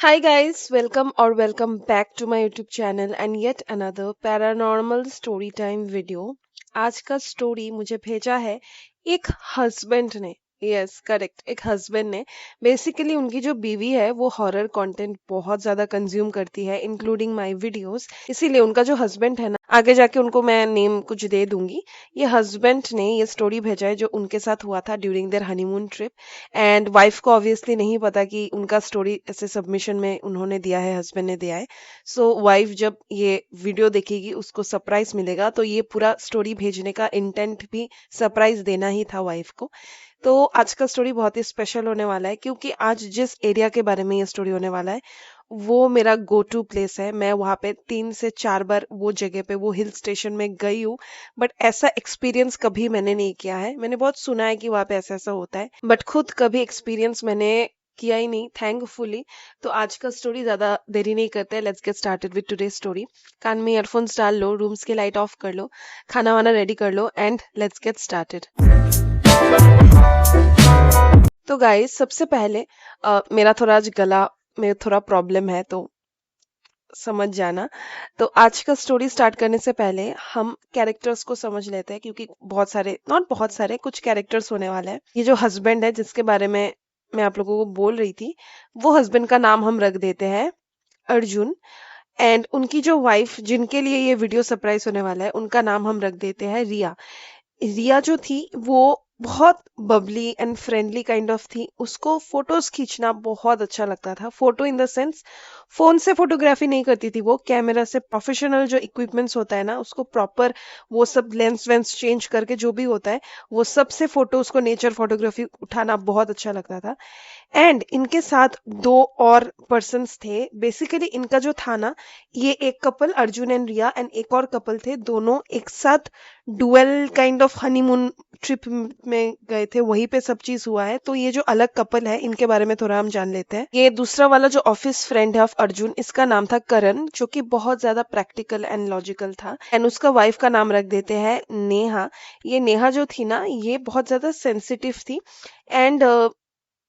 Hi guys, welcome back to my YouTube channel and yet another paranormal story time video। आज का story मुझे भेजा है एक हस्बैंड ने। यस करेक्ट, एक हस्बैंड ने। बेसिकली उनकी जो बीवी है वो हॉरर कंटेंट बहुत ज्यादा कंज्यूम करती है इंक्लूडिंग माय वीडियोस, इसीलिए उनका जो हस्बैंड है ना, आगे जाके उनको मैं नेम कुछ दे दूंगी। ये हस्बैंड ने ये स्टोरी भेजा है जो उनके साथ हुआ था during their honeymoon trip. And wife को ऑब्वियसली नहीं पता कि उनका स्टोरी ऐसे सबमिशन में उन्होंने दिया है, हस्बैंड ने दिया है। सो वाइफ जब ये वीडियो देखेगी उसको सरप्राइज मिलेगा, तो ये पूरा स्टोरी भेजने का इंटेंट भी सरप्राइज देना ही था वाइफ को। तो आज का स्टोरी बहुत ही स्पेशल होने वाला है क्योंकि आज जिस एरिया के बारे में ये स्टोरी होने वाला है वो मेरा गो टू प्लेस है। मैं वहां पे 3 से 4 बार वो जगह पे, वो हिल स्टेशन में गई हूँ। बट ऐसा एक्सपीरियंस कभी मैंने नहीं किया है। मैंने बहुत सुना है कि वहां पे ऐसा ऐसा होता है, बट खुद कभी एक्सपीरियंस मैंने किया ही नहीं, थैंकफुली। तो आज का स्टोरी ज्यादा देरी नहीं करते, let's get started with today story. कान में ईयरफोन्स डाल लो, रूम्स की लाइट ऑफ कर लो, खाना वाना रेडी कर लो एंड लेट्स गेट स्टार्टेड। तो गाइस, सबसे पहले मेरा थोड़ा आज गला में थोड़ा प्रॉब्लम है, तो समझ जाना। तो आज का स्टोरी स्टार्ट करने से पहले हम कैरेक्टर्स को समझ लेते हैं, क्योंकि बहुत सारे, नॉट बहुत सारे, कुछ कैरेक्टर्स होने वाले हैं। ये जो हस्बैंड है जिसके बारे में मैं आप लोगों को बोल रही थी, वो हस्बैंड का नाम हम रख देते हैं अर्जुन। एंड उनकी जो वाइफ जिनके लिए ये वीडियो सरप्राइज होने वाला है, उनका नाम हम रख देते हैं रिया। रिया जो थी वो बहुत Babli and friendly kind of थी। उसको फोटोज खींचना बहुत अच्छा लगता था। Photo in the sense, phone से फोटोग्राफी नहीं करती थी वो, कैमरा से। प्रोफेशनल जो इक्विपमेंट्स होता है ना, उसको प्रॉपर वो सब लेंस वेंस चेंज करके जो भी होता है वो सब से फोटो, उसको नेचर फोटोग्राफी उठाना बहुत अच्छा लगता था। एंड इनके साथ दो और पर्सन्स थे। बेसिकली इनका जो था ना, ये एक couple Arjun and Riya and एक और कपल थे, दोनों एक साथ dual kind of honeymoon trip में गए थे, वहीं पे सब चीज हुआ है। तो ये जो अलग कपल है इनके बारे में थोड़ा हम जान लेते हैं। ये दूसरा वाला जो ऑफिस फ्रेंड है ऑफ अर्जुन, इसका नाम था करण, जो कि बहुत ज्यादा प्रैक्टिकल एंड लॉजिकल था। एंड उसका वाइफ का नाम रख देते हैं नेहा। ये नेहा जो थी ना, ये बहुत ज्यादा सेंसिटिव थी एंड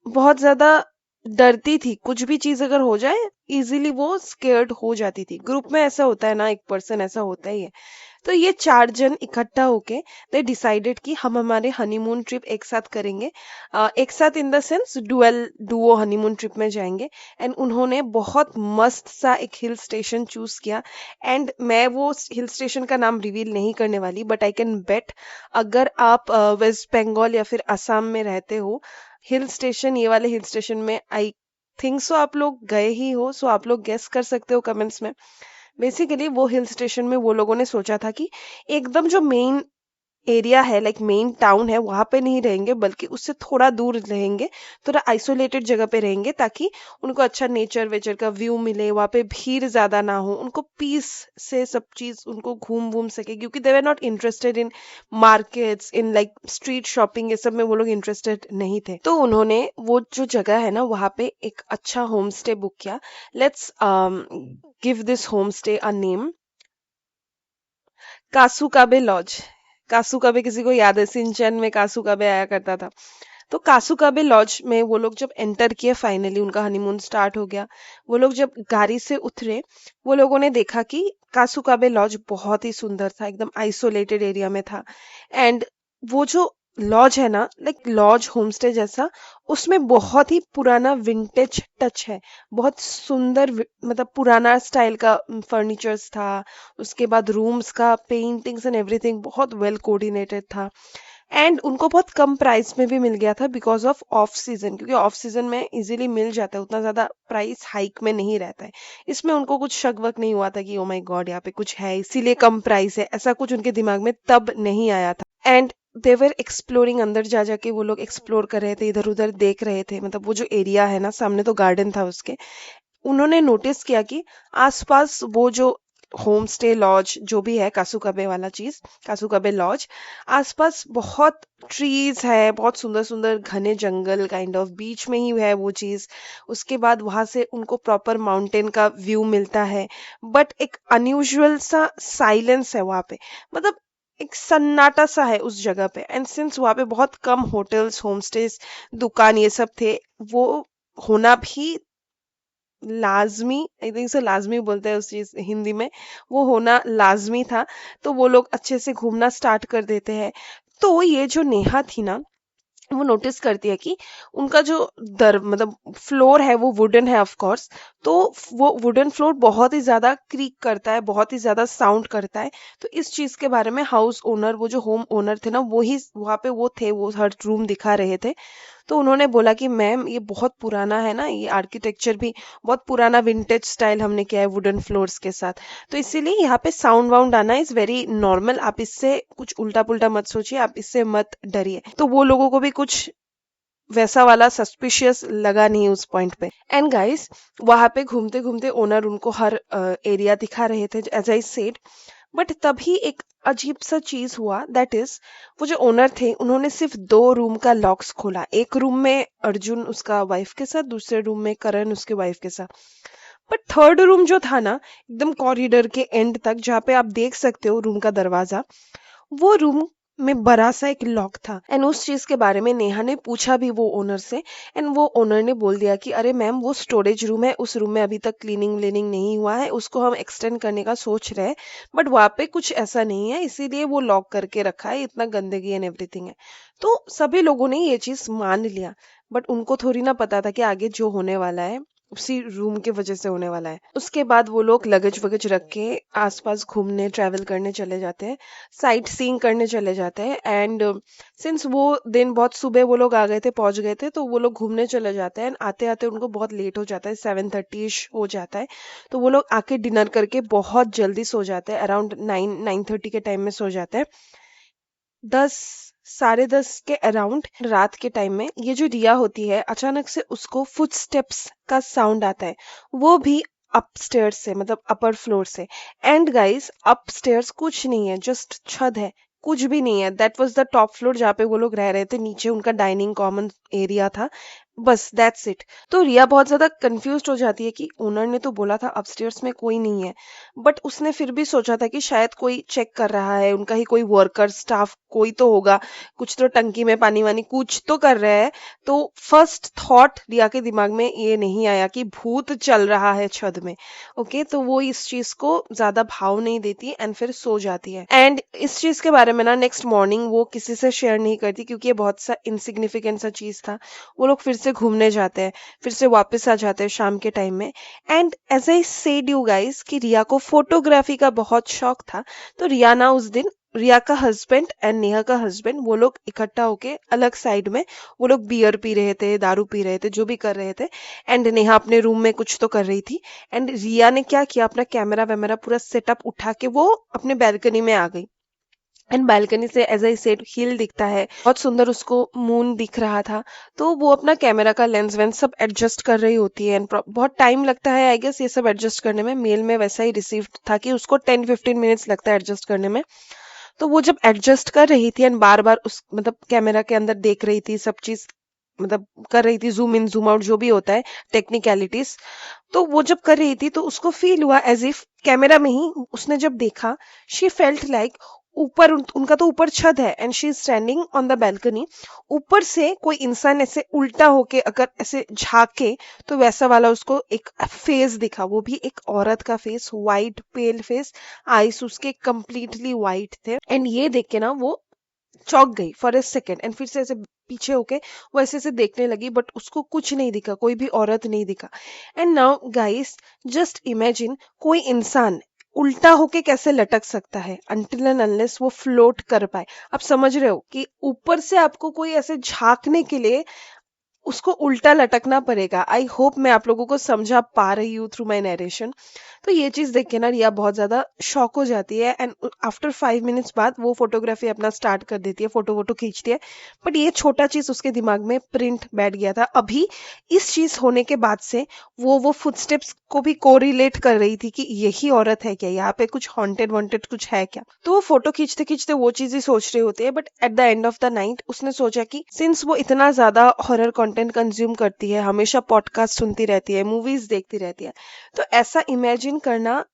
बहुत ज्यादा डरती थी। कुछ भी चीज अगर हो जाए इजीली वो स्केर्ड हो जाती थी। ग्रुप में ऐसा होता है ना, एक पर्सन ऐसा होता ही है। तो ये 4 जन इकट्ठा होके दे डिसाइडेड कि हम हमारे हनीमून ट्रिप एक साथ करेंगे। एक साथ in the sense Duo honeymoon trip में जाएंगे। एंड उन्होंने बहुत मस्त सा एक हिल स्टेशन चूज किया। एंड मैं वो हिल स्टेशन का नाम रिवील नहीं करने वाली, बट आई कैन बेट, अगर आप वेस्ट बंगाल या फिर असम में रहते हो, हिल स्टेशन, ये वाले हिल स्टेशन में आई थिंक सो आप लोग गए ही हो। सो आप लोग गेस कर सकते हो कमेंट्स में। बेसिकली वो हिल स्टेशन में वो लोगों ने सोचा था कि एकदम जो मेन एरिया है, लाइक मेन टाउन है, वहां पे नहीं रहेंगे, बल्कि उससे थोड़ा दूर रहेंगे, थोड़ा आइसोलेटेड जगह पे रहेंगे, ताकि उनको अच्छा नेचर वेचर का व्यू मिले, वहां पे भीड़ ज्यादा ना हो, उनको पीस से सब चीज उनको घूम घूम सके। क्योंकि they were not interested in markets, in like street shopping, ये सब में वो लोग इंटरेस्टेड नहीं थे। तो उन्होंने वो जो जगह है ना, वहां पे एक अच्छा होम स्टे बुक किया। Let's give this home stay a name, Kasukabe lodge. Kasukabe किसी को याद है? सिंचन में कासुकाबे आया करता था। तो कासुकाबे लॉज में वो लोग जब एंटर किए, फाइनली उनका हनीमून स्टार्ट हो गया। वो लोग जब गाड़ी से उतरे, वो लोगों ने देखा कि कासुकाबे लॉज बहुत ही सुंदर था, एकदम आइसोलेटेड एरिया में था। एंड वो जो लॉज है ना, लाइक लॉज होमस्टे जैसा, उसमें बहुत ही पुराना विंटेज टच है। बहुत सुंदर मतलब पुराना स्टाइल का फर्नीचर्स था। उसके बाद रूम्स का पेंटिंग्स एंड एवरीथिंग बहुत वेल कोऑर्डिनेटेड था। एंड उनको बहुत कम प्राइस में भी मिल गया था बिकॉज ऑफ सीजन, क्योंकि ऑफ सीजन में इजीली मिल जाता है, उतना ज्यादा प्राइस हाइक में नहीं रहता है। इसमें उनको कुछ शक वक नहीं हुआ था कि ओ माय गॉड यहाँ पे कुछ है इसीलिए कम प्राइस है, ऐसा कुछ उनके दिमाग में तब नहीं आया था। एंड देवर एक्सप्लोरिंग, अंदर जा जाके वो लोग एक्सप्लोर कर रहे थे, इधर उधर देख रहे थे। मतलब वो जो एरिया है ना, सामने तो गार्डन था उसके, उन्होंने नोटिस किया कि आसपास वो जो होम स्टे लॉज जो भी है, कासुकबे वाला चीज, कासुकबे लॉज, आसपास बहुत ट्रीज है, बहुत सुंदर सुंदर घने जंगल काइंड ऑफ, बीच में ही है वो चीज। उसके बाद वहां से उनको प्रॉपर माउंटेन का व्यू मिलता है। बट एक अनयूजुअल सा साइलेंस है वहां पे, मतलब एक सन्नाटा सा है उस जगह पे। एंड सिंस वहां पे बहुत कम होटल्स, होम स्टेज, दुकान, ये सब थे, वो होना भी लाजमी, आई थिंक से लाजमी बोलते हैं उस चीज हिंदी में, वो होना लाजमी था। तो वो लोग अच्छे से घूमना स्टार्ट कर देते हैं। तो ये जो नेहा थी ना, वो नोटिस करती है कि उनका जो दर मतलब फ्लोर है वो वुडन है ऑफ कोर्स। तो वो वुडन फ्लोर बहुत ही ज्यादा क्रीक करता है, बहुत ही ज्यादा साउंड करता है। तो इस चीज के बारे में हाउस ओनर, वो जो होम ओनर थे ना, वो ही वहां पे वो थे, वो हर रूम दिखा रहे थे। तो उन्होंने बोला कि मैम ये बहुत पुराना है ना, ये आर्किटेक्चर भी बहुत पुराना विंटेज स्टाइल हमने किया है वुडन फ्लोर्स के साथ। तो इसीलिए यहाँ पे साउंड वाउंड आना इज वेरी नॉर्मल, आप इससे कुछ उल्टा पुल्टा मत सोचिए, आप इससे मत डरिए। तो वो लोगों को भी कुछ वैसा वाला सस्पिशियस लगा नहीं उस पॉइंट पे। एंड गाइस, वहां पे घूमते घूमते ओनर उनको हर एरिया दिखा रहे थे एज आई सेड। बट तभी एक अजीब सा चीज हुआ, दैट इज वो जो ओनर थे उन्होंने सिर्फ 2 रूम का लॉक्स खोला। एक रूम में अर्जुन उसका वाइफ के साथ, दूसरे रूम में करण उसके वाइफ के साथ। बट थर्ड रूम जो था ना, एकदम कॉरिडोर के एंड तक जहाँ पे आप देख सकते हो रूम का दरवाजा, वो रूम में बड़ा सा एक लॉक था। एंड उस चीज के बारे में नेहा ने पूछा भी वो ओनर से। एंड वो ओनर ने बोल दिया कि अरे मैम, वो स्टोरेज रूम है, उस रूम में अभी तक क्लीनिंग व्लीनिंग नहीं हुआ है, उसको हम एक्सटेंड करने का सोच रहे हैं, बट वहां पे कुछ ऐसा नहीं है, इसीलिए वो लॉक करके रखा है, इतना गंदगी एंड एवरीथिंग है। तो सभी लोगों ने ये चीज मान लिया। बट उनको थोड़ी ना पता था कि आगे जो होने वाला है उसी रूम के वजह से होने वाला है। उसके बाद वो लोग लगेज वगैज रख के आसपास घूमने ट्रैवल करने चले जाते हैं, साइट सीइंग करने चले जाते हैं। एंड सिंस वो दिन बहुत सुबह वो लोग आ गए थे, पहुंच गए थे, तो वो लोग घूमने चले जाते हैं। आते आते उनको बहुत लेट हो जाता है, 7:30 हो जाता है। तो वो लोग आके डिनर करके बहुत जल्दी सो जाते हैं, अराउंड 9-9:30 के टाइम में सो जाते हैं। 10, साढ़े 10 के अराउंड रात के टाइम में ये जो रिया होती है, अचानक से उसको फुटस्टेप्स का साउंड आता है, वो भी अपस्टेयर्स से, मतलब अपर फ्लोर से। एंड गाइस, अपस्टेयर्स कुछ नहीं है, जस्ट छत है, कुछ भी नहीं है। That was the top floor जहाँ पे वो लोग रह रहे थे, नीचे उनका डाइनिंग कॉमन एरिया था, बस दैट्स इट। तो रिया बहुत ज्यादा कंफ्यूज हो जाती है कि ओनर ने तो बोला था अपस्टेयर्स में कोई नहीं है, बट उसने फिर भी सोचा था कि शायद कोई चेक कर रहा है, उनका ही कोई वर्कर स्टाफ कोई तो होगा, कुछ तो टंकी में पानी वानी कुछ तो कर रहे हैं। तो फर्स्ट थॉट रिया के दिमाग में ये नहीं आया कि भूत चल रहा है छत में। ओके, तो वो इस चीज को ज्यादा भाव नहीं देती एंड फिर सो जाती है। एंड इस चीज के बारे में ना नेक्स्ट मॉर्निंग वो किसी से शेयर नहीं करती, क्योंकि ये बहुत सा इनसिग्निफिकेंट सा चीज था। वो लोग फिर से घूमने जाते हैं, फिर से वापस आ जाते हैं शाम के टाइम में। And as I said you guys कि रिया को फोटोग्राफी का बहुत शौक था। तो रिया ना उस दिन, रिया का हस्बैंड एंड नेहा का हस्बैंड, वो लोग इकट्ठा होके अलग साइड में, वो लोग बियर पी रहे थे, दारू पी रहे थे, जो भी कर रहे थे। एंड नेहा अपने रूम में कुछ तो कर रही थी। एंड रिया ने क्या किया, अपना कैमरा वैमरा पूरा सेटअप उठा के वो अपने बैल्कनी में आ गई। एंड बालकनी से एज आई सेड हिल दिखता है, बहुत सुंदर उसको मून दिख रहा था। तो वो अपना कैमरा का लेंस वेंस सब एडजस्ट कर रही होती है। एंड बहुत टाइम लगता है आई गेस ये सब एडजस्ट करने में, मेल में वैसा ही रिसीव था कि उसको 10-15 मिनट्स लगता है एडजस्ट करने में। तो वो जब एडजस्ट कर रही थी एंड बार बार उस मतलब कैमरा के अंदर देख रही थी सब चीज, मतलब कर रही थी जूम इन जूम आउट जो भी होता है टेक्निकलिटीज। तो वो जब कर रही थी तो उसको फील हुआ एज इफ कैमरा में ही उसने जब देखा, शी फेल्ट लाइक ऊपर उनका तो ऊपर छत है and she is standing on the balcony. ऊपर से कोई इंसान ऐसे उल्टा होके अगर ऐसे झांके तो वैसा वाला उसको एक फेस दिखा, वो भी एक औरत का face, white pale face, eyes उसके कंप्लीटली वाइट थे। एंड ये देख के ना वो चौंक गई फॉर ए सेकेंड। एंड फिर से ऐसे पीछे होके वो ऐसे ऐसे देखने लगी, बट उसको कुछ नहीं दिखा, कोई भी औरत नहीं दिखा। And now guys, just imagine कोई इंसान उल्टा होके कैसे लटक सकता है अनटिल एंड अनलेस वो फ्लोट कर पाए। आप समझ रहे हो कि ऊपर से आपको कोई ऐसे झांकने के लिए उसको उल्टा लटकना पड़ेगा। आई होप मैं आप लोगों को समझा पा रही हूँ थ्रू माई नरेशन। तो ये चीज देख के ना रिया बहुत ज्यादा शॉक हो जाती है। एंड आफ्टर 5 मिनट्स बाद वो फोटोग्राफी अपना स्टार्ट कर देती है, फोटो वोटो खींचती है। बट ये छोटा चीज उसके दिमाग में प्रिंट बैठ गया था अभी। इस चीज होने के बाद से वो फुटस्टेप्स को भी कोरिलेट कर रही थी कि यही औरत है क्या, यहाँ पे कुछ हॉन्टेड वॉन्टेड कुछ है क्या। तो वो फोटो खींचते खींचते वो चीज ही सोच रही होती है। But at the end of the night उसने सोचा कि सिंस वो इतना ज्यादा हॉरर कंटेंट कंज्यूम करती है, हमेशा पॉडकास्ट सुनती रहती है, मूवीज देखती रहती है, तो ऐसा इमेजिन करना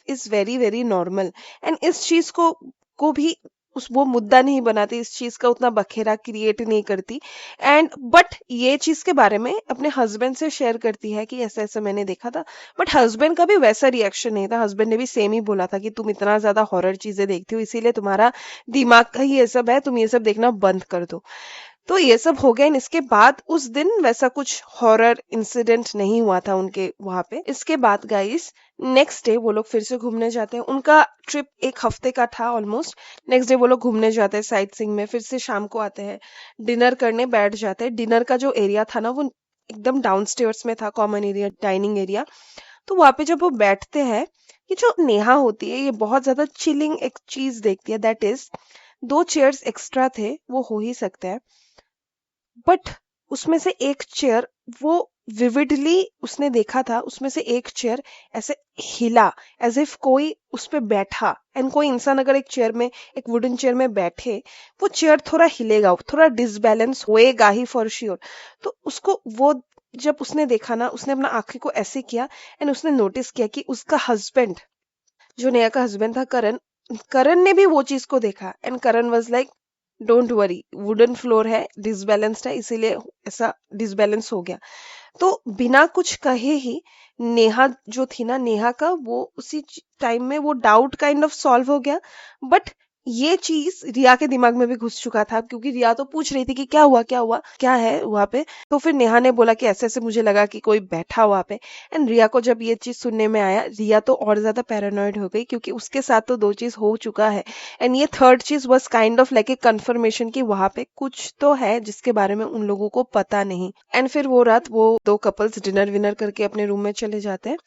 is very very normal. And इस चीज को भी उस वो मुद्दा नहीं बनाती, इस चीज का उतना बखेरा क्रिएट नहीं करती। एंड बट ये चीज के बारे में अपने हस्बैंड से शेयर करती है कि ऐसा ऐसा मैंने देखा था। बट हस्बैंड का भी वैसा रिएक्शन नहीं था, हस्बैंड ने भी सेम ही बोला था कि तुम इतना ज्यादा हॉरर चीजें देखती हो, इसीलिए तुम्हारा दिमाग का ही ये सब है, तुम ये सब देखना बंद कर दो। तो ये सब हो गया। इसके बाद उस दिन वैसा कुछ हॉरर इंसिडेंट नहीं हुआ था उनके वहां पे। इसके बाद गाइस नेक्स्ट डे वो लोग फिर से घूमने जाते हैं। उनका ट्रिप एक हफ्ते का था ऑलमोस्ट। नेक्स्ट डे वो लोग घूमने जाते हैं साइट सीइंग में, फिर से शाम को आते हैं, डिनर करने बैठ जाते हैं। डिनर का जो एरिया था ना वो एकदम डाउनस्टेयर्स में था, कॉमन एरिया, डाइनिंग एरिया। तो वहां पे जब वो बैठते हैं, ये जो नेहा होती है ये बहुत ज्यादा चिलिंग एक चीज देखती है, दैट इज 2 चेयर्स एक्स्ट्रा थे, वो हो ही सकते हैं, बट उसमें से एक चेयर वो विविडली उसने देखा था, उसमें से एक चेयर ऐसे हिला, एज इफ कोई उस पे बैठा। एंड कोई इंसान अगर एक चेयर में, एक वुडन चेयर में बैठे, वो चेयर थोड़ा हिलेगा, थोड़ा डिसबैलेंस होएगा ही फॉर श्योर। तो उसको वो जब उसने देखा ना, उसने अपना आंखें को ऐसे किया एंड उसने नोटिस किया कि उसका हस्बैंड, जो नेहा का हस्बैंड था करण, करण ने भी वो चीज को देखा। And Karan was like don't worry, wooden floor है, डिसबैलेंस्ड है, इसीलिए ऐसा डिसबैलेंस हो गया। तो बिना कुछ कहे ही नेहा जो थी ना, नेहा का वो उसी टाइम में वो डाउट काइंड ऑफ सॉल्व हो गया। बट ये चीज रिया के दिमाग में भी घुस चुका था, क्योंकि रिया तो पूछ रही थी कि क्या हुआ क्या हुआ क्या है वहां पे। तो फिर नेहा ने बोला कि ऐसे ऐसे मुझे लगा कि कोई बैठा वहां पे। एंड रिया को जब ये चीज सुनने में आया, रिया तो और ज्यादा पैरानॉइड हो गई, क्योंकि उसके साथ तो 2 चीज हो चुका है। एंड ये थर्ड चीज बस kind of like a confirmation कि वहां पे कुछ तो है जिसके बारे में उन लोगों को पता नहीं। एंड फिर वो रात वो 2 कपल्स डिनर विनर करके अपने रूम में चले जाते हैं।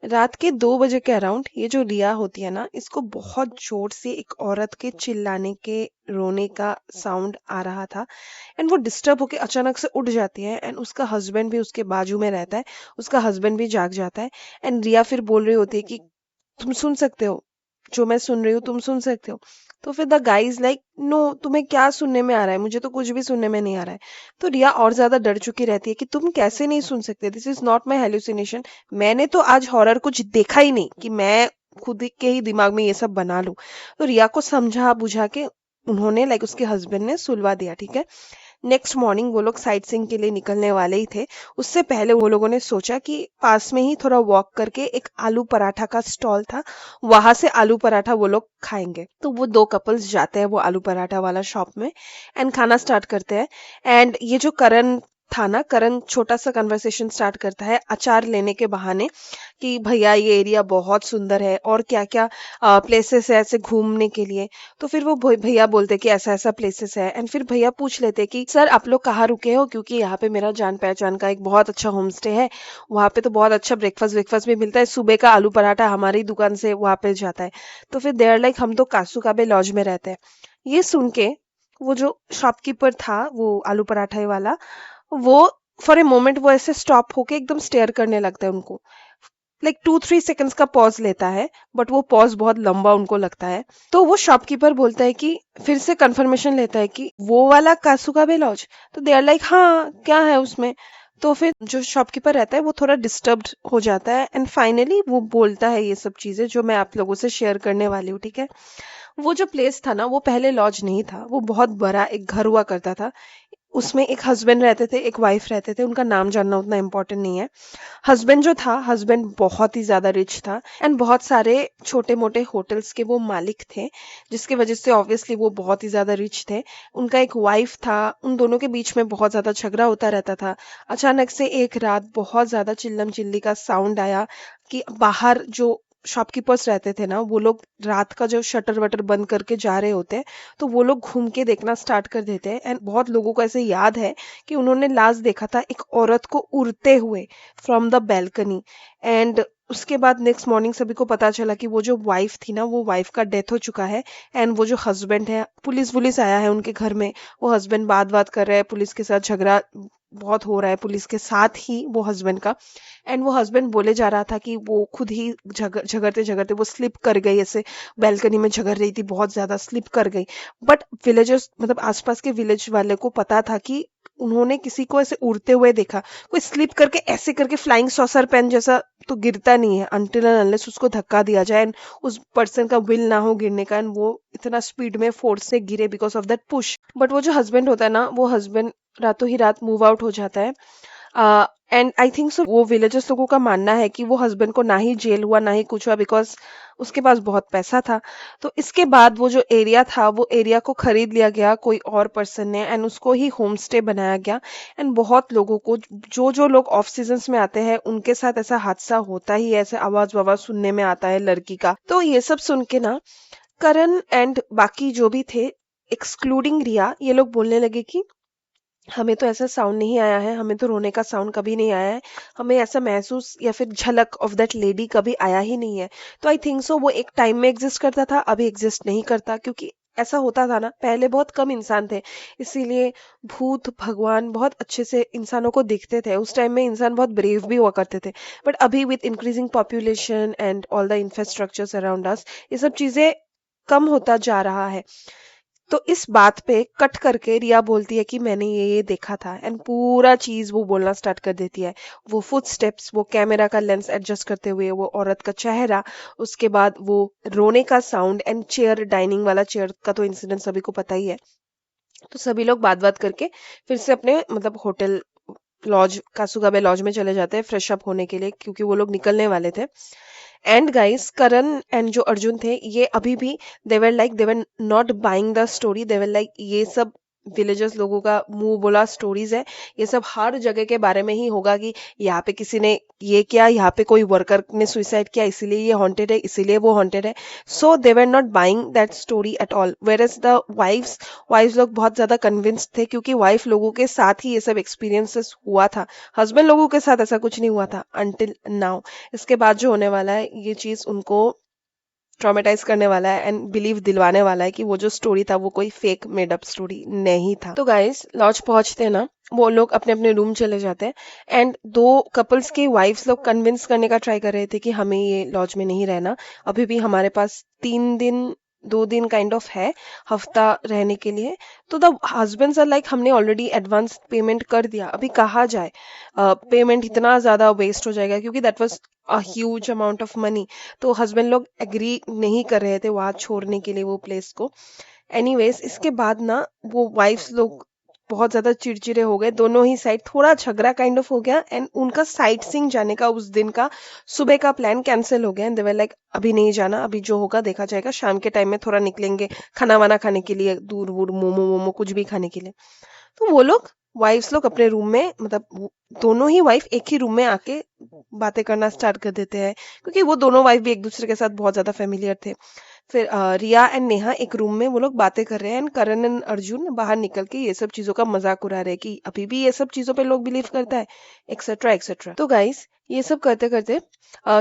रात के 2 बजे के अराउंड ये जो रिया होती है ना, इसको बहुत जोर से एक औरत के चिल्लाने के, रोने का साउंड आ रहा था। एंड वो डिस्टर्ब होके अचानक से उठ जाती है। एंड उसका हस्बैंड भी उसके बाजू में रहता है, उसका हस्बैंड भी जाग जाता है। एंड रिया फिर बोल रही होती है कि तुम सुन सकते हो, जो मैं सुन रही हूँ तुम सुन सकते हो। तो फिर the guy is like no, तुम्हें क्या सुनने में आ रहा है, मुझे तो कुछ भी सुनने में नहीं आ रहा है। तो रिया और ज्यादा डर चुकी रहती है कि तुम कैसे नहीं सुन सकते, this is not my hallucination, मैंने तो आज हॉरर कुछ देखा ही नहीं कि मैं खुद के ही दिमाग में ये सब बना लूं। तो रिया को समझा बुझा के उन्होंने, लाइक उसके हस्बैंड ने सुलवा दिया, ठीक है। नेक्स्ट मॉर्निंग वो लोग साइट सीइंग के लिए निकलने वाले ही थे। उससे पहले वो लोगों ने सोचा कि पास में ही थोड़ा वॉक करके एक आलू पराठा का स्टॉल था, वहां से आलू पराठा वो लोग खाएंगे। तो वो 2 कपल्स जाते हैं वो आलू पराठा वाला शॉप में एंड खाना स्टार्ट करते हैं। एंड ये जो करण था ना, करण छोटा सा कन्वर्सेशन स्टार्ट करता है अचार लेने के बहाने कि भैया ये एरिया बहुत सुंदर है और क्या क्या प्लेसेस है ऐसे घूमने के लिए। तो फिर वो भैया बोलते कि ऐसा ऐसा प्लेसेस है। एंड फिर भैया पूछ लेते कि सर आप लोग कहाँ रुके हो, क्योंकि यहाँ पे मेरा जान पहचान का एक बहुत अच्छा होम स्टे है, वहाँ पे तो बहुत अच्छा ब्रेकफास्ट वेकफास्ट भी मिलता है, सुबह का आलू पराठा हमारी दुकान से वहाँ पे जाता है। तो फिर देयर लाइक हम तो कासुकाबे लॉज में रहते हैं। ये सुन के वो जो शॉपकीपर था वो आलू पराठे वाला, वो फॉर ए मोमेंट वो ऐसे स्टॉप होके एकदम स्टेयर करने लगता है उनको, लाइक 2-3 सेकंड्स का पॉज लेता है, बट वो पॉज बहुत लंबा उनको लगता है। तो वो शॉपकीपर बोलता है कि फिर से कंफर्मेशन लेता है कि वो वाला कासुकाबे लॉज। तो दे आर लाइक हाँ क्या है उसमें। तो फिर जो शॉपकीपर रहता है वो थोड़ा डिस्टर्ब्ड हो जाता है एंड फाइनली वो बोलता है ये सब चीजें जो मैं आप लोगों से शेयर करने वाली हूँ, ठीक है। वो जो प्लेस था ना वो पहले लॉज नहीं था, वो बहुत बड़ा एक घर हुआ करता था। उसमें एक हस्बैंड रहते थे, एक वाइफ रहते थे, उनका नाम जानना उतना इम्पोर्टेंट नहीं है। हस्बैंड जो था, हस्बैंड बहुत ही ज्यादा रिच था एंड बहुत सारे छोटे मोटे होटल्स के वो मालिक थे, जिसकी वजह से ऑब्वियसली वो बहुत ही ज्यादा रिच थे। उनका एक वाइफ था, उन दोनों के बीच में बहुत ज्यादा झगड़ा होता रहता था। अचानक से एक रात बहुत ज्यादा चिल्लम चिल्ली का साउंड आया कि बाहर जो शॉपकीपर्स रहते थे ना, वो लोग रात का जो शटर वटर बंद करके जा रहे होते हैं, तो वो लोग घूम के देखना स्टार्ट कर देते हैं। एंड बहुत लोगों को ऐसे याद है कि उन्होंने लास्ट देखा था एक औरत को उड़ते हुए फ्रॉम द बैल्कनी। एंड उसके बाद नेक्स्ट मॉर्निंग सभी को पता चला कि वो जो वाइफ थी ना, वो वाइफ का डेथ हो चुका है। एंड वो जो हस्बैंड है, पुलिस वुलिस आया है उनके घर में, वो हस्बैंड बात बात कर रहा है, पुलिस के साथ झगड़ा बहुत हो रहा है पुलिस के साथ ही वो हस्बैंड का। एंड वो हस्बैंड बोले जा रहा था कि वो खुद ही झगड़ते झगड़ते वो स्लिप कर गई, ऐसे बैल्कनी में झगड़ रही थी, बहुत ज्यादा स्लिप कर गई। बट विलेजर्स, मतलब आसपास के विलेज वाले को पता था कि उन्होंने किसी को ऐसे उड़ते हुए देखा, कोई स्लिप करके ऐसे करके फ्लाइंग सॉसर पेन जैसा तो गिरता नहीं है अनटिल एंड अनलेस उसको धक्का दिया जाए एंड उस पर्सन का विल ना हो गिरने का, एंड वो इतना स्पीड में फोर्स से गिरे because of that push. But वो जो हस्बैंड होता है ना, वो हस्बैंड रातों ही रात मूव आउट हो जाता है। एंड आई थिंक सो वो विलेजर्स लोगों का मानना है कि वो हस्बैंड को ना ही जेल हुआ ना ही कुछ हुआ बिकॉज उसके पास बहुत पैसा था। तो इसके बाद वो जो एरिया था, वो एरिया को खरीद लिया गया कोई और पर्सन ने एंड उसको ही होम स्टे बनाया गया। एंड बहुत लोगों को, जो जो लोग ऑफ सीजन्स में आते हैं उनके साथ ऐसा हादसा होता ही है, ऐसे आवाज वावाज सुनने में आता है लड़की का। तो ये सब सुन के ना करण एंड बाकी जो भी थे एक्सक्लूडिंग रिया, ये लोग बोलने लगे कि हमें तो ऐसा साउंड नहीं आया है, हमें तो रोने का साउंड कभी नहीं आया है, हमें ऐसा महसूस या फिर झलक ऑफ दैट लेडी कभी आया ही नहीं है। तो आई थिंक सो वो एक टाइम में एग्जिस्ट करता था, अभी एग्जिस्ट नहीं करता, क्योंकि ऐसा होता था ना, पहले बहुत कम इंसान थे, इसीलिए भूत भगवान बहुत अच्छे से इंसानों को दिखते थे। उस टाइम में इंसान बहुत ब्रेव भी हुआ करते थे। बट अभी with increasing population and all the infrastructures around us, ये सब चीजें कम होता जा रहा है। तो इस बात पे कट करके रिया बोलती है कि मैंने ये देखा था, एंड पूरा चीज वो बोलना स्टार्ट कर देती है। वो फुट स्टेप्स, वो कैमरा का लेंस एडजस्ट करते हुए, वो औरत का चेहरा, उसके बाद वो रोने का साउंड एंड चेयर, डाइनिंग वाला चेयर का तो इंसिडेंट सभी को पता ही है। तो सभी लोग बात बात करके फिर से अपने मतलब होटल लॉज, कासुगाबे लॉज में चले जाते हैं फ्रेश अप होने के लिए, क्योंकि वो लोग निकलने वाले थे। एंड गाइस, करण एंड जो अर्जुन थे, ये अभी भी they were not buying the story. They were like ये सब विलेजर्स लोगों का मुंह बोला स्टोरीज है, ये सब हर जगह के बारे में ही होगा कि यहाँ पे किसी ने ये किया, यहाँ पे कोई वर्कर ने सुसाइड किया, इसीलिए ये हॉन्टेड है, इसीलिए वो हॉन्टेड है। So they were not buying that story at all. Whereas the wives लोग बहुत ज्यादा कन्विंस्ड थे, क्योंकि वाइफ लोगों के साथ ही ये सब एक्सपीरियंसेस हुआ था, हस्बैंड लोगों के साथ ऐसा कुछ नहीं हुआ था अनटिल नाउ। इसके बाद जो होने वाला है, ये चीज उनको ट्रॉमेटाइज करने वाला है एंड बिलीव दिलवाने वाला है कि वो जो स्टोरी था वो कोई फेक मेड अप स्टोरी नहीं था। तो गाइस, लॉज पहुंचते हैं ना, वो लोग अपने अपने रूम चले जाते हैं एंड दो कपल्स के वाइफ्स लोग कन्विंस करने का ट्राई कर रहे थे कि हमें ये लॉज में नहीं रहना, अभी भी हमारे पास 3 दिन 2 दिन काइंड ऑफ है हफ्ता रहने के लिए। तो द हस्बैंड्स आर लाइक, हमने ऑलरेडी एडवांस पेमेंट कर दिया, अभी कहा जाए पेमेंट इतना ज्यादा वेस्ट हो जाएगा, क्योंकि that was a huge amount of money. तो हस्बैंड लोग एग्री नहीं कर रहे थे वहां छोड़ने के लिए वो प्लेस को। एनीवेज, इसके बाद ना वो वाइफ्स लोग बहुत ज्यादा चिड़चिड़े हो गए, दोनों ही साइड थोड़ा झगड़ा काइंड ऑफ हो गया एंड उनका साइट सीइंग जाने का उस दिन का सुबह का प्लान कैंसिल हो गया। एंड दे वर लाइक, अभी नहीं जाना, अभी जो होगा देखा जाएगा, शाम के टाइम में थोड़ा निकलेंगे खाना वाना खाने के लिए, दूर वूर मोमो वोमो कुछ भी खाने के लिए। तो वो लोग वाइफ्स लोग अपने रूम में, मतलब दोनों ही वाइफ एक ही रूम में आके बातें करना स्टार्ट कर देते हैं, क्योंकि वो दोनों वाइफ भी एक दूसरे के साथ बहुत ज्यादा फेमिलियर थे। फिर रिया एंड नेहा एक रूम में वो लोग बातें कर रहे हैं एंड करण एंड अर्जुन बाहर निकल के ये सब चीजों का मजाक उड़ा रहे हैं कि अभी भी ये सब चीजों पे लोग बिलीव करता है, एक्सेट्रा एक्सेट्रा। तो गाइस, ये सब करते करते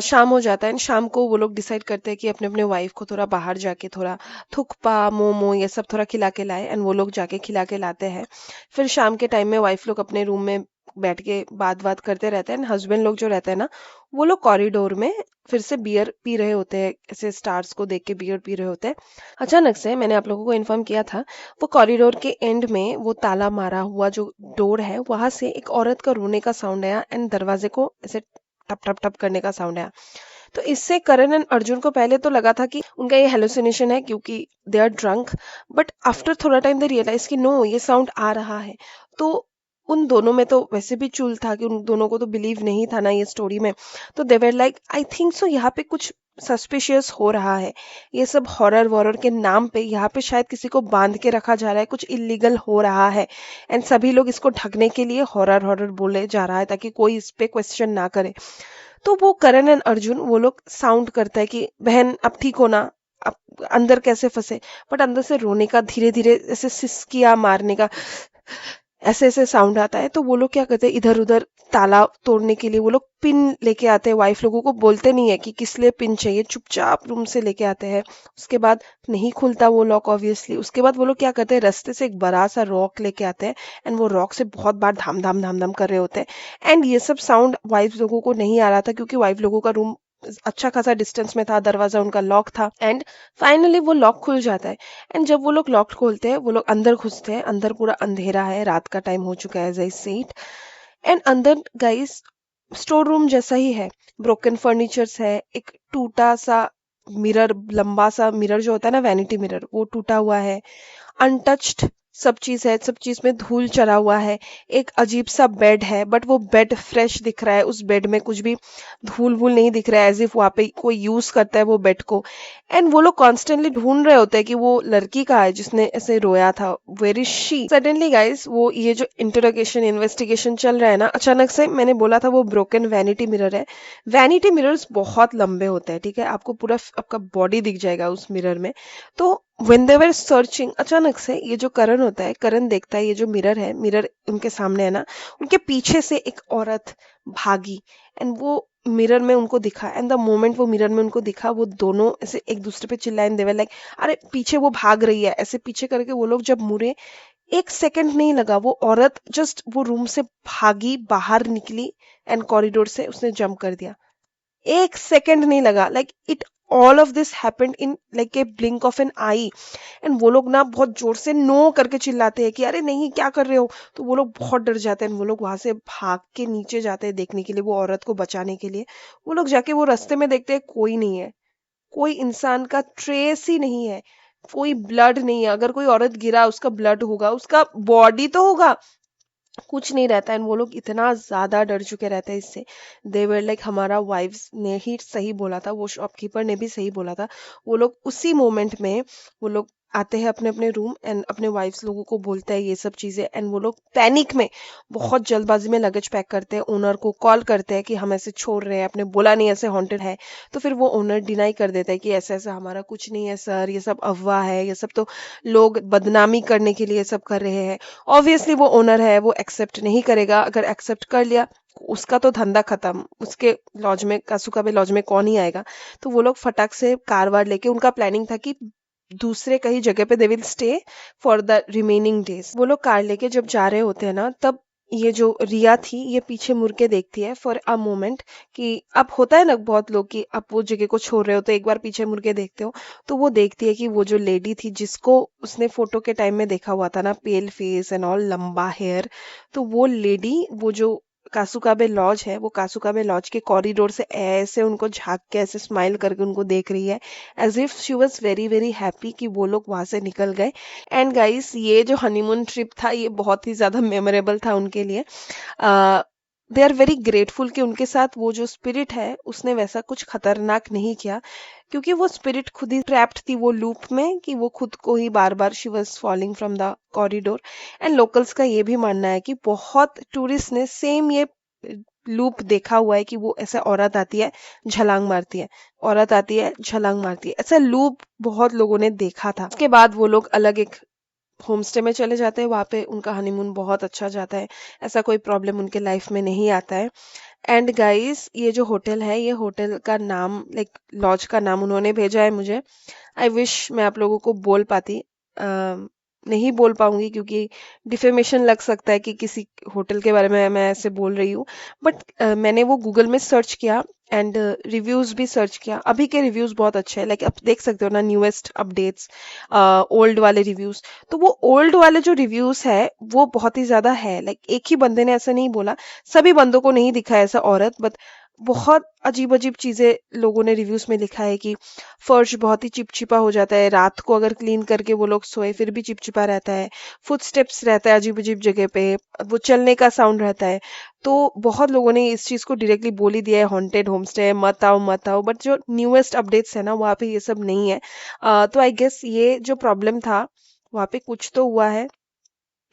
शाम हो जाता है एंड शाम को वो लोग डिसाइड करते हैं कि अपने अपने वाइफ को थोड़ा बाहर जाके थोड़ा थुकपा मोमो ये सब थोड़ा खिला के लाए, एंड वो लोग जाके खिला के लाते हैं। फिर शाम के टाइम में वाइफ लोग अपने रूम में बैठ के बात करते रहते हैं, हस्बैंड लोग जो रहते हैं ना, वो लोग कॉरिडोर में फिर से बियर पी रहे होते हैं, ऐसे स्टार्स को देख के बियर पी रहे होते हैं। अचानक से, मैंने आप लोगों को इन्फॉर्म किया था, वो कॉरिडोर के एंड में वो ताला मारा हुआ जो डोर है, वहां से एक औरत का रोने का साउंड आया एंड दरवाजे को ऐसे टप टप टप करने का साउंड आया। तो इससे करण एंड अर्जुन को पहले तो लगा था कि उनका ये हेलुसिनेशन है, क्योंकि they are drunk. But after थोड़ा टाइम दे रियलाइज कि नो, ये साउंड आ रहा है। तो उन दोनों में तो वैसे भी चूल था कि उन दोनों को तो बिलीव नहीं था ना ये स्टोरी में। तो दे were like, I think so यहाँ पे कुछ सस्पिशियस हो रहा है, ये सब हॉरर वॉरर के नाम पे यहाँ पे शायद किसी को बांध के रखा जा रहा है, कुछ इलीगल हो रहा है। एंड सभी लोग इसको ढकने के लिए हॉरर हॉरर बोले जा रहा है, ताकि कोई इस पे क्वेश्चन ना करे। तो वो करण एंड अर्जुन वो लोग साउंड करता है कि बहन अब ठीक हो ना, अब अंदर कैसे फंसे। बट अंदर से रोने का, धीरे धीरे ऐसे सिसकिया मारने का ऐसे ऐसे साउंड आता है। तो वो लोग क्या करते हैं, इधर उधर ताला तोड़ने के लिए वो लोग पिन लेके आते हैं, वाइफ लोगों को बोलते नहीं है कि किस लिए पिन चाहिए, चुपचाप रूम से लेके आते हैं। उसके बाद नहीं खुलता वो लॉक ऑब्वियसली। उसके बाद वो लोग क्या करते हैं, रास्ते से एक बड़ा सा रॉक लेके आते हैं एंड वो रॉक से बहुत बार धाम धाम धाम धाम कर रहे होते हैं। एंड ये सब साउंड वाइफ लोगों को नहीं आ रहा था, क्योंकि वाइफ लोगों का रूम अच्छा खासा डिस्टेंस में था, दरवाजा उनका लॉक था। एंड फाइनली वो लॉक खुल जाता है। एंड जब वो लोग लॉक खोलते हैं, वो लोग अंदर घुसते हैं। अंदर पूरा अंधेरा है, रात का टाइम हो चुका है, एज आई सेड। एंड अंदर गाइस स्टोर रूम जैसा ही है, ब्रोकन फर्नीचर्स है, एक टूटा सा मिरर, लंबा सा मिरर जो होता है ना, वैनिटी मिरर, वो टूटा हुआ है। अनटच्ड सब चीज है, सब चीज में धूल चढ़ा हुआ है। एक अजीब सा बेड है, बट वो बेड फ्रेश दिख रहा है, उस बेड में कुछ भी धूल वूल नहीं दिख रहा है, एज इफ वहां पे कोई यूज करता है वो बेड को। एंड वो लोग कॉन्स्टेंटली ढूंढ रहे होते हैं कि वो लड़की कहाँ है जिसने ऐसे रोया था, where is she. Suddenly guys, वो ये जो इंटरोगेशन इन्वेस्टिगेशन चल रहा है ना, अचानक से, मैंने बोला था वो ब्रोकन वैनिटी मिरर है। वैनिटी मिरर्स बहुत लंबे होते हैं, ठीक है, आपको पूरा आपका बॉडी दिख जाएगा उस मिरर में। तो when they were सर्चिंग, अचानक से ये जो करण होता है, करण देखता है ये जो मिरर है, मिरर उनके सामने है ना, उनके पीछे से एक औरत भागी। एंड वो मिरर में उनको दिखा। एंड द मोमेंट वो मिरर में उनको दिखा, वो दोनों ऐसे एक दूसरे पे चिल्लाए, देवर लाइक अरे पीछे वो भाग रही है, ऐसे पीछे करके वो लोग जब मुड़े, एक सेकंड नहीं लगा, वो औरत जस्ट वो रूम से भागी, बाहर निकली, एंड कॉरिडोर से उसने जंप कर दिया। एक सेकंड नहीं लगा, like it all of this happened in like a blink of an eye. And वो लोग ना बहुत जोर से नो करके चिल्लाते हैं कि अरे नहीं, क्या कर रहे हो। तो वो लोग बहुत डर जाते हैं, वो लोग वहां से भाग के नीचे जाते हैं देखने के लिए, वो औरत को बचाने के लिए। वो लोग जाके वो रास्ते में देखते हैं, कोई नहीं है, कोई इंसान का ट्रेस ही नहीं है, कोई ब्लड नहीं है। अगर कोई औरत गिरा, उसका ब्लड होगा, उसका बॉडी तो होगा, कुछ नहीं रहता। एंड वो लोग इतना ज्यादा डर चुके रहते हैं इससे। दे वर लाइक, हमारा वाइफ्स ने ही सही बोला था, वो शॉपकीपर ने भी सही बोला था। वो लोग उसी मोमेंट में, वो लोग आते हैं अपने अपने रूम, एंड अपने वाइफ्स लोगों को बोलते हैं ये सब चीजें। एंड वो लोग पैनिक में, बहुत जल्दबाजी में लगेज पैक करते हैं, ओनर को कॉल करते हैं कि हम ऐसे छोड़ रहे हैं, आपने बोला नहीं ऐसे हॉन्टेड है। तो फिर वो ओनर डिनाई कर देता है कि ऐसा ऐसा हमारा कुछ नहीं है सर, ये सब अफवाह है, ये सब तो लोग बदनामी करने के लिए सब कर रहे हैं। ऑब्वियसली वो ओनर है, वो एक्सेप्ट नहीं करेगा। अगर एक्सेप्ट कर लिया, उसका तो धंधा खत्म, उसके लॉज में, कासुकाबे लॉज में कौन ही आएगा। तो वो लोग फटाक से कार वार लेके, उनका प्लानिंग था कि दूसरे कहीं जगह पे they will stay for the remaining days. वो लोग कार लेके जब जा रहे होते हैं ना, तब ये जो रिया थी, ये पीछे मुड़ के देखती है फॉर अ मोमेंट, कि अब होता है ना बहुत लोग कि आप वो जगह को छोड़ रहे हो तो एक बार पीछे मुड़ के देखते हो। तो वो देखती है कि वो जो लेडी थी, जिसको उसने फोटो के टाइम में देखा हुआ था ना, पेल फेस एंड ऑल, लंबा हेयर, तो वो लेडी, वो जो कासुकाबे लॉज है, वो कासुकाबे लॉज के कॉरिडोर से ऐसे उनको झांक के, ऐसे स्माइल करके उनको देख रही है, as if she was very very happy कि वो लोग वहां से निकल गए। एंड गाइस, ये जो हनीमून ट्रिप था, ये बहुत ही ज्यादा मेमोरेबल था उनके लिए। दे आर वेरी ग्रेटफुल कि उनके साथ वो जो स्पिरिट है, उसने वैसा कुछ खतरनाक नहीं किया, क्योंकि वो स्पिरिट खुद ही ट्रैप्ड थी वो लूप में, कि वो खुद को ही बार बार, she was falling from the corridor. And locals का ये भी मानना है कि बहुत टूरिस्ट ने सेम ये लूप देखा हुआ है, कि वो ऐसे औरत आती है, छलांग मारती है, औरत आती है, छलांग मारती है, ऐसा लूप बहुत लोगों ने देखा था। उसके बाद वो लोग अलग एक होम स्टे में चले जाते हैं, वहां पे उनका हनीमून बहुत अच्छा जाता है, ऐसा कोई प्रॉब्लम उनके लाइफ में नहीं आता है। एंड गाइस, ये जो होटल है, ये होटल का नाम, लाइक लॉज का नाम उन्होंने भेजा है मुझे। आई विश मैं आप लोगों को बोल पाती, नहीं बोल पाऊंगी, क्योंकि डिफेमेशन लग सकता है कि किसी होटल के बारे में मैं ऐसे बोल रही हूँ। बट मैंने वो गूगल में सर्च किया, एंड रिव्यूज भी सर्च किया। अभी के रिव्यूज बहुत अच्छे हैं, लाइक आप देख सकते हो ना, न्यूएस्ट अपडेट्स, ओल्ड वाले रिव्यूज। तो वो ओल्ड वाले जो रिव्यूज है, वो बहुत ही ज्यादा है, लाइक एक ही बंदे ने ऐसा नहीं बोला, सभी बंदों को नहीं दिखा है ऐसा औरत, बट बहुत अजीब अजीब चीजें लोगों ने रिव्यूज में लिखा है, कि फर्श बहुत ही चिपचिपा हो जाता है, रात को अगर क्लीन करके वो लोग सोए फिर भी चिपचिपा रहता है, फुटस्टेप्स रहता है अजीब अजीब जगह पे, वो चलने का साउंड रहता है। तो बहुत लोगों ने इस चीज को डायरेक्टली बोल ही दिया है, हॉन्टेड होमस्टे है, मत आओ मत आओ। बट जो न्यूएस्ट अपडेट्स है ना, वहाँ पे ये सब नहीं है। तो आई गेस ये जो प्रॉब्लम था, वहाँ पे कुछ तो हुआ है,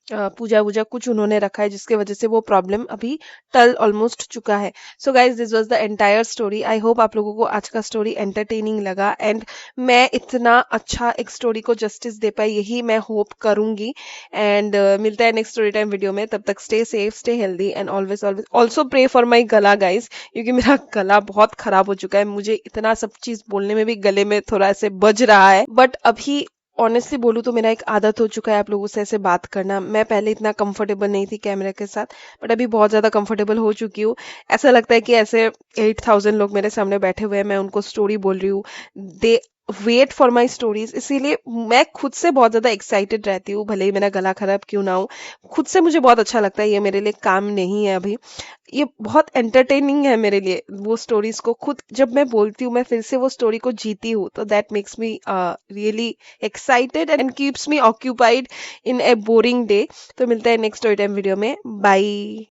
पूजा वूजा कुछ उन्होंने रखा है, जिसके वजह से वो प्रॉब्लम अभी टल ऑलमोस्ट चुका है। So guys, this was the entire story. I hope आप लोगों को आज का स्टोरी एंटरटेनिंग लगा, एंड मैं इतना अच्छा एक स्टोरी को जस्टिस दे पाई, यही मैं होप करूंगी। एंड मिलता है नेक्स्ट स्टोरी टाइम वीडियो में, तब तक stay safe, stay healthy, and always always also pray for my गला गाइज, क्योंकि मेरा गला बहुत खराब हो चुका है। मुझे इतना सब चीज बोलने में भी गले में थोड़ा ऐसे बज रहा है, बट अभी ऑनेस्टली बोलूँ तो मेरा एक आदत हो चुका है आप लोगों से ऐसे बात करना। मैं पहले इतना कंफर्टेबल नहीं थी कैमरा के साथ, बट अभी बहुत ज़्यादा कंफर्टेबल हो चुकी हूँ। ऐसा लगता है कि ऐसे 8000 लोग मेरे सामने बैठे हुए हैं, मैं उनको स्टोरी बोल रही हूँ। दे वेट फॉर माई स्टोरीज, इसीलिए मैं खुद से बहुत ज़्यादा एक्साइटेड रहती हूँ, भले ही मेरा गला खराब क्यों ना हो। खुद से मुझे बहुत अच्छा लगता है, ये मेरे लिए काम नहीं है अभी। ये बहुत एंटरटेनिंग है मेरे लिए, वो स्टोरीज को खुद जब मैं बोलती हूँ, मैं फिर से वो स्टोरी को जीती हूँ, तो that makes me really excited and keeps me occupied in A boring day. तो मिलता है नेक्स्ट स्टोरी टाइम वीडियो में। बाय।